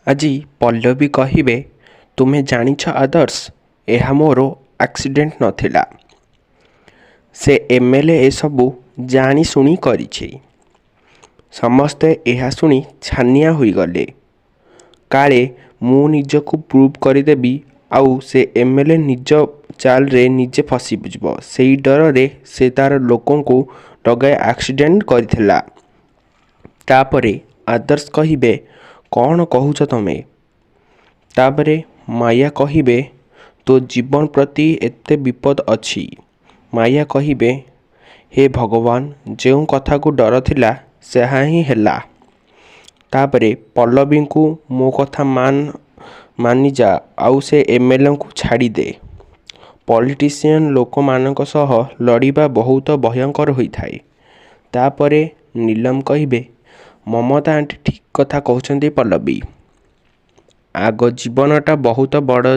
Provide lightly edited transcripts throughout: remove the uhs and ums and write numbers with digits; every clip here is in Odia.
ଆଜି ପଲ୍ଲବୀ କହିବେ, ତୁମେ ଜାଣିଛ ଆଦର୍ଶ, ଏହା ମୋର ଆକ୍ସିଡେଣ୍ଟ ନଥିଲା। ସେ ଏମ୍ଏଲ୍ଏ ଏସବୁ ଜାଣି ଶୁଣି କରିଛି। ସମସ୍ତେ ଏହା ଶୁଣି ଛାନିଆ ହୋଇଗଲେ। କାଳେ ମୁଁ ନିଜକୁ ପ୍ରୁଭ୍ କରିଦେବି ଆଉ ସେ ଏମ୍ଏଲ୍ଏ ନିଜ ଚାଲରେ ନିଜେ ଫସିଯିବ, ସେଇ ଡରରେ ସେ ତାର ଲୋକଙ୍କୁ ଲଗାଇ ଆକ୍ସିଡେଣ୍ଟ କରିଥିଲା। ତାପରେ ଆଦର୍ଶ କହିବେ, କ'ଣ କହୁଛ ତମେ? ତାପରେ ମାୟା କହିବେ, ତୋ ଜୀବନ ପ୍ରତି ଏତେ ବିପଦ ଅଛି। ମାୟା କହିବେ, ହେ ଭଗବାନ, ଯେଉଁ କଥାକୁ ଡର ଥିଲା ସେହା ହିଁ ହେଲା। ତାପରେ ପଲ୍ଲବୀଙ୍କୁ ମୋ କଥା ମାନିଯା ଆଉ ସେ ଏମ୍ଏଲ୍ଏଙ୍କୁ ଛାଡ଼ିଦେ। ପଲିଟିସିଆନ ଲୋକମାନଙ୍କ ସହ ଲଢ଼ିବା ବହୁତ ଭୟଙ୍କର ହୋଇଥାଏ। ତାପରେ ନୀଲମ କହିବେ, ମମତା ଆଣ୍ଟି ଠିକ୍ କଥା କହୁଛନ୍ତି ପଲ୍ଲବୀ। ଆଗ ଜୀବନଟା ବହୁତ ବଡ଼,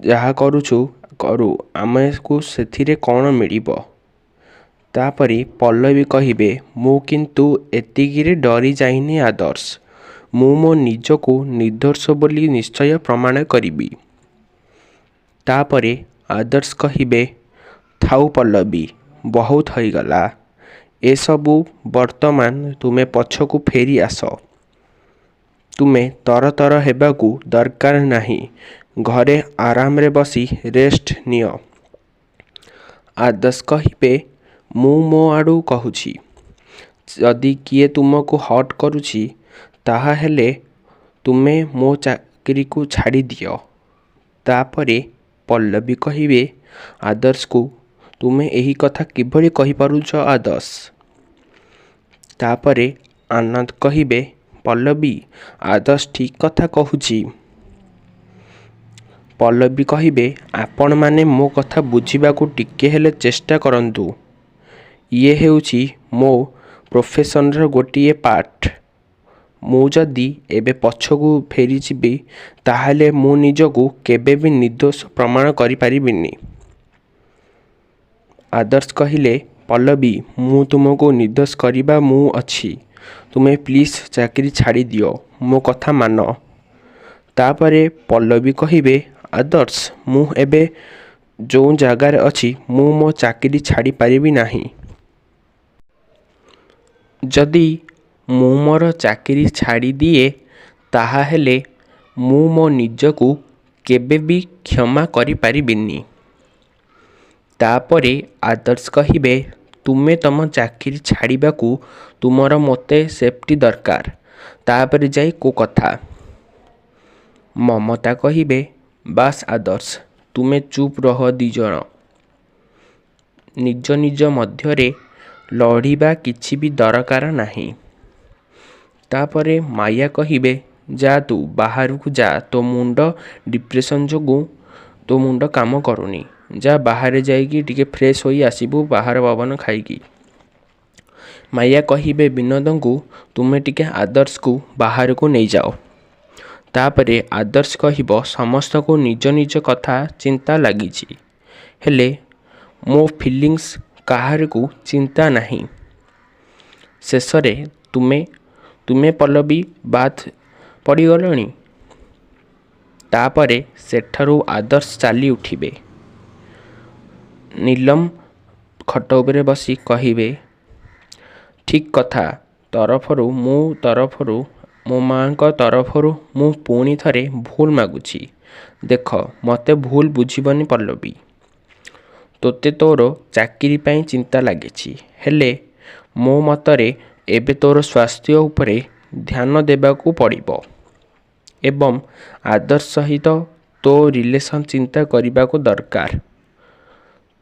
ଯାହା କରୁଛୁ କରୁ, ଆମକୁ ସେଥିରେ କ'ଣ ମିଳିବ? ତାପରେ ପଲ୍ଲବୀ କହିବେ, ମୁଁ କିନ୍ତୁ ଏତିକିରେ ଡରି ଯାଇନି ଆଦର୍ଶ। ମୁଁ ମୋ ନିଜକୁ ନିର୍ଦ୍ଦୋଷ ବୋଲି ନିଶ୍ଚୟ ପ୍ରମାଣ କରିବି। ତାପରେ ଆଦର୍ଶ କହିବେ, ଥାଉ ପଲ୍ଲବୀ, ବହୁତ ହୋଇଗଲା ଏସବୁ, ବର୍ତ୍ତମାନ ତୁମେ ପଛକୁ ଫେରି ଆସ। ତୁମେ ତରତର ହେବାକୁ ଦରକାର ନାହିଁ। ଘରେ ଆରାମରେ ବସି ରେଷ୍ଟ ନିଅ। ଆଦର୍ଶ କହିବେ, ମୁଁ ମୋ ଆଡ଼ୁ କହୁଛି, ଯଦି କିଏ ତୁମକୁ ହର୍ଟ କରୁଛି ତାହାହେଲେ ତୁମେ ମୋ ଚାକିରିକୁ ଛାଡ଼ିଦିଅ। ତାପରେ ପଲ୍ଲବୀ କହିବେ ଆଦର୍ଶକୁ, ତୁମେ ଏହି କଥା କିଭଳି କହିପାରୁଛ ଆଦର୍ଶ? ତାପରେ ଆନନ୍ଦ କହିବେ, ପଲ୍ଲବୀ, ଆଦର୍ଶ ଠିକ୍ କଥା କହୁଛି। ପଲ୍ଲବୀ କହିବେ, ଆପଣମାନେ ମୋ କଥା ବୁଝିବାକୁ ଟିକେ ହେଲେ ଚେଷ୍ଟା କରନ୍ତୁ। ଇଏ ହେଉଛି ମୋ ପ୍ରୋଫେସନର ଗୋଟିଏ ପାର୍ଟ। ମୁଁ ଯଦି ଏବେ ପଛକୁ ଫେରିଯିବି ତାହେଲେ ମୁଁ ନିଜକୁ କେବେ ବି ନିର୍ଦ୍ଦୋଷ ପ୍ରମାଣ କରିପାରିବିନି। ଆଦର୍ଶ କହିଲେ, ପଲ୍ଲବୀ, ମୁଁ ତୁମକୁ ନିର୍ଦ୍ଦୋଷ କରିବା ମୁଁ ଅଛି। ତୁମେ ପ୍ଲିଜ୍ ଚାକିରି ଛାଡ଼ିଦିଅ, ମୋ କଥା ମାନ। ତାପରେ ପଲ୍ଲବୀ କହିବେ, ଆଦର୍ଶ, ମୁଁ ଏବେ ଯେଉଁ ଜାଗାରେ ଅଛି ମୁଁ ମୋ ଚାକିରି ଛାଡ଼ିପାରିବି ନାହିଁ। ଯଦି ମୁଁ ମୋର ଚାକିରି ଛାଡ଼ିଦିଏ ତାହାହେଲେ ମୁଁ ମୋ ନିଜକୁ କେବେ ବି କ୍ଷମା କରିପାରିବିନି। ତାପରେ ଆଦର୍ଶ କହିବେ, ତୁମେ ତମ ଚାକିରି ଛାଡ଼ିବାକୁ ତୁମର ମୋତେ ସେଫ୍ଟି ଦରକାର, ତାପରେ ଯାଇ କୋ କଥା। ମମତା କହିବେ, ବାସ୍ ଆଦର୍ଶ, ତୁମେ ଚୁପ୍ ରହ ଦିଜଣ। ନିଜ ନିଜ ମଧ୍ୟରେ ଲଢ଼ିବା କିଛି ବି ଦରକାର ନାହିଁ। ତାପରେ ମାୟା କହିବେ, ଯା ତୁ ବାହାରକୁ ଯା, ତୋ ମୁଣ୍ଡ ଡିପ୍ରେସନ୍ ଯୋଗୁଁ ତୋ ମୁଣ୍ଡ କାମ କରୁନି। ଯା ବାହାରେ ଯାଇକି ଟିକେ ଫ୍ରେଶ ହୋଇ ଆସିବୁ ବାହାର ପବନ ଖାଇକି। ମାୟା କହିବେ ବିନୋଦଙ୍କୁ, ତୁମେ ଟିକେ ଆଦର୍ଶକୁ ବାହାରକୁ ନେଇଯାଅ। ତାପରେ ଆଦର୍ଶ କହିବ, ସମସ୍ତଙ୍କୁ ନିଜ ନିଜ କଥା ଚିନ୍ତା ଲାଗିଛି, ହେଲେ ମୋ ଫିଲିଙ୍ଗସ୍ କାହାରିକୁ ଚିନ୍ତା ନାହିଁ। ଶେଷରେ ତୁମେ ପଲ୍ଲବୀ ବାଦ ପଡ଼ିଗଲଣି। ତାପରେ ସେଠାରୁ ଆଦର୍ଶ ଚାଲି ଉଠିବେ। ନୀଲମ ଖଟ ଉପରେ ବସି କହିବେ, ଠିକ୍ କଥା ମୋ ମାଙ୍କ ତରଫରୁ ମୁଁ ପୁଣି ଥରେ ଭୁଲ ମାଗୁଛି। ଦେଖ, ମୋତେ ଭୁଲ ବୁଝିବନି ପଲ୍ଲବୀ। ତୋତେ ତୋର ଚାକିରି ପାଇଁ ଚିନ୍ତା ଲାଗିଛି, ହେଲେ ମୋ ମତରେ ଏବେ ତୋର ସ୍ୱାସ୍ଥ୍ୟ ଉପରେ ଧ୍ୟାନ ଦେବାକୁ ପଡ଼ିବ ଏବଂ ଆଦର୍ଶ ସହିତ ତୋ ରିଲେସନ୍ ଚିନ୍ତା କରିବାକୁ ଦରକାର।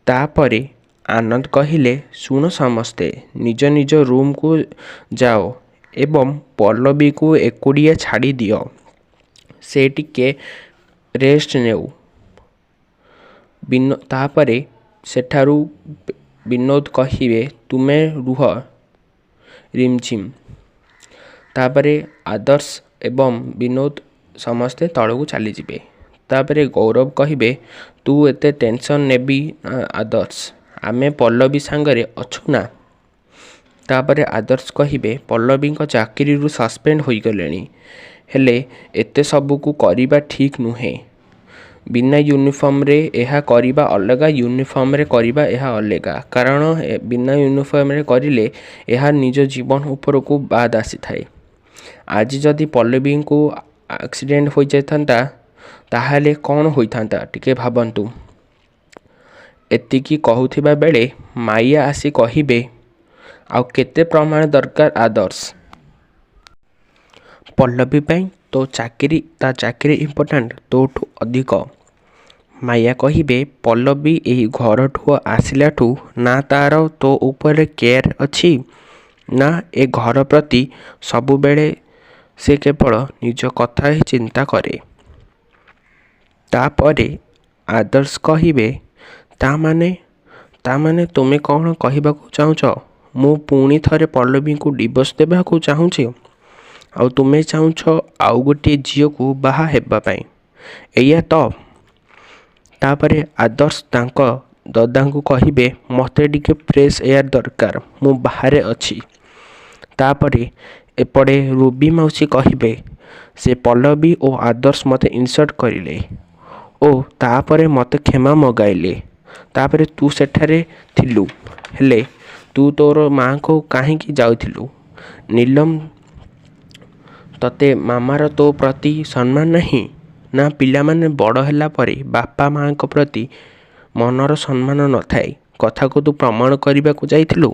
ତାପରେ ଆନନ୍ଦ କହିଲେ, ଶୁଣ ସମସ୍ତେ, ନିଜ ନିଜ ରୁମ୍କୁ ଯାଅ ଏବଂ ପଲ୍ଲବୀକୁ ଏକୁଟିଆ ଛାଡ଼ିଦିଅ, ସେ ଟିକେ ରେଷ୍ଟ ନେଉ। ତାପରେ ସେଠାରୁ ବିନୋଦ କହିବେ, ତୁମେ ରୁହ ରିମଝିମ୍। ତାପରେ ଆଦର୍ଶ ଏବଂ ବିନୋଦ ସମସ୍ତେ ତଳକୁ ଚାଲିଯିବେ। ତାପରେ ଗୌରବ କହିବେ, ତୁ ଏତେ ଟେନସନ୍ ନେବି ଆଦର୍ଶ, ଆମେ ପଲ୍ଲବୀ ସାଙ୍ଗରେ ଅଛୁ ନା। ତାପରେ ଆଦର୍ଶ କହିବେ, ପଲ୍ଲବୀଙ୍କ ଚାକିରିରୁ ସସ୍ପେଣ୍ଡ ହୋଇଗଲେଣି हेले एते सबको करिबा ठीक नुहे। बिना यूनिफॉर्म रे एहा करिबा अलगा, यूनिफॉर्म रे करिबा एहा अलगा। कारण बिना यूनिफॉर्म रे करिले एहा निज जीवन ऊपर को बाद आसी थाए। आज जदि पल्लवी को एक्सीडेंट हो जाता ताहाले कौन होइथांता टिके भाबंतु। एतिकी कहूथिबा बेले माया आसी कहिबे आउ केते प्रमाण दरकार आदर्श। पल्लवी पाई तो चाकरी ता चाकरी इम्पोर्टांट तोठू अधिक। माया कहिबे पल्लवी एही घर ठू आसिलाठू ना तार तो ऊपर केयर अच्छी ना ए घर प्रति सबु बेले से केवल निज कथा ही चिंता करे। तापरे आदर्श कहिबे तामाने तुमे कौन कहबाकू चाहुच? मु पुणी थरे पल्लवी को डिवोर्स देबाकू चाहूची आउ तुमे चाहुछ आउ गोटे झील को बाहा हेबा पाई, एया तो? तापरे आदर्श तांको ददा को कहिबे मते टिके फ्रेश एयर दरकार, मु बाहरे अछि। तापरे एपड़े रूबी मौसी कहिबे से पल्लवी और आदर्श मते इनसल्ट करिले ओ तापरे मते क्षमा मगाइले। तापरे तू सेठारे थिलु हेले तू तोर माँ को काहे की जाउथिलु? नीलम तते मामार तो प्रति सम्मान नहीं ना? पिला माने बड़ हैला परे बापा माँ को प्रति मनर सम्मान न थाए कथा को तू प्रमाण करने को जाइथिलु?